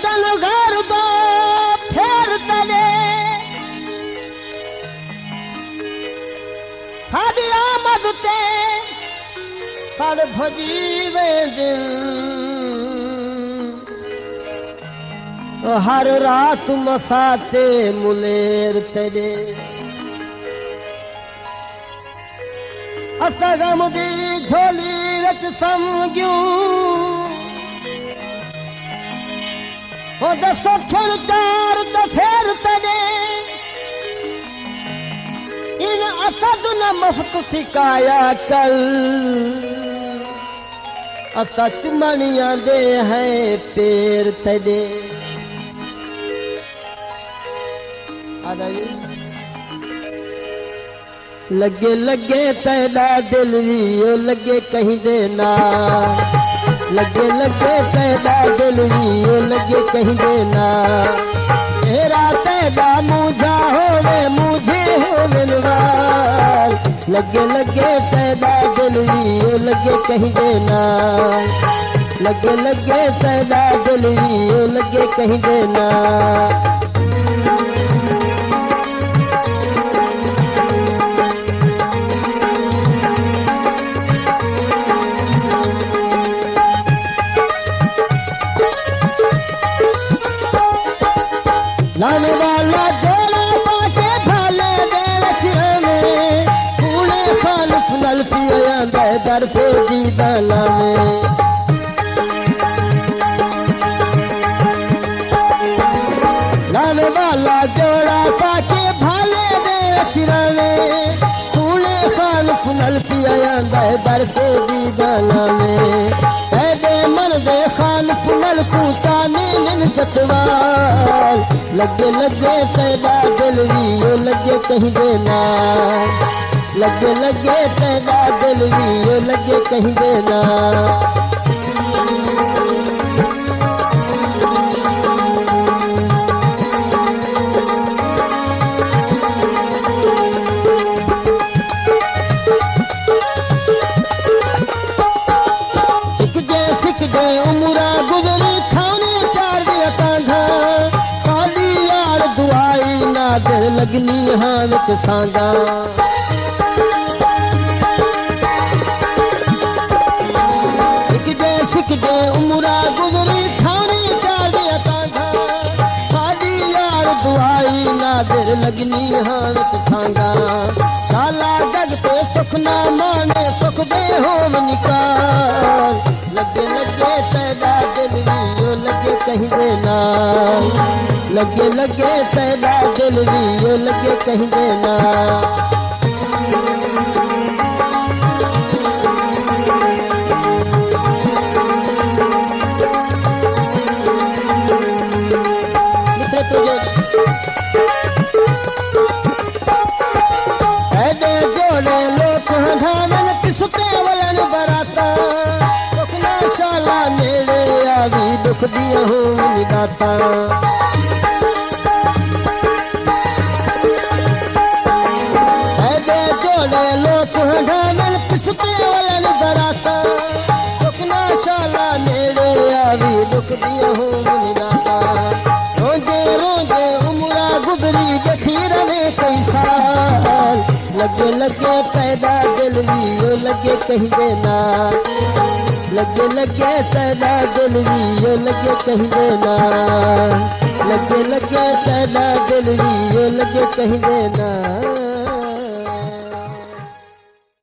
वतन घर दो फेर तले साडी आमद ते सड़ भजी वे दिल हर रात मसाते मुलेर तेरे असा गम दी झोली विच समझूं ओ दसो फिर चार तो फिर तेरे इन असद न मुफ्त सिकाया कल असा चुमनिया दे हैं पेर तेरे लगे लगे तेरा दिल भी ओ लगे कहीं देना लगे लगे तेरा दिल भी ओ लगे कहीं देना तेरा तेरा मुझा होवे मुझे होवे नवार लगे लगे तेरा दिल भी ओ लगे कहीं देना लगे लगे तेरा दिल भी ओ लगे कहीं देना लाने वाला जोड़ा पाके भाले दे रचना में कूड़े खान फुनल पिया दे दर पे दी दाला में लाने वाला जोड़ा पाके भाले दे रचना में कूड़े खान फुनल पिया दे दर पे दी दाला में दे मन दे खान फुनल पूछा नीन जतवाल लगे लगे तेरा दिल भी ओ लगे कहीं देना लगे लगे तेरा दिल भी ओ लगे कहीं देना सिक जे उमरा गुजरी खाने चार दिया कांधा दुआई नादर लगनी हाँ विच सांगा सिक जे उमरा गुजरी खानी चाले तांगा साडी यार दुआई नादर लगनी हाँ विच सांगा शाला जग ते सुख ना माने सुख दे होम निकाल लगे लगे तेरा दिल भी ओ लगे कहीं देना लगे लगे तेरा दिल भी ओ लगे कहीं देना ऐसे जोड़े लोग ढावन पिसते वलन बराता दुखना शाला मेरे आवी दुख दिया हो निगाता ढावन पिसते वलन बराता दुखना शाला मेरे आवी दुख दिया हो निगाता रोजे रोजे उमरा गुजरी देखी रहे कई साल लगे लगे पैदा दिल भी ओ लगे कहीं देना लगे लगे पैदा दिल भी ओ लगे कहीं देना लगे लगे पैदा दिल भी ओ लगे कहीं देना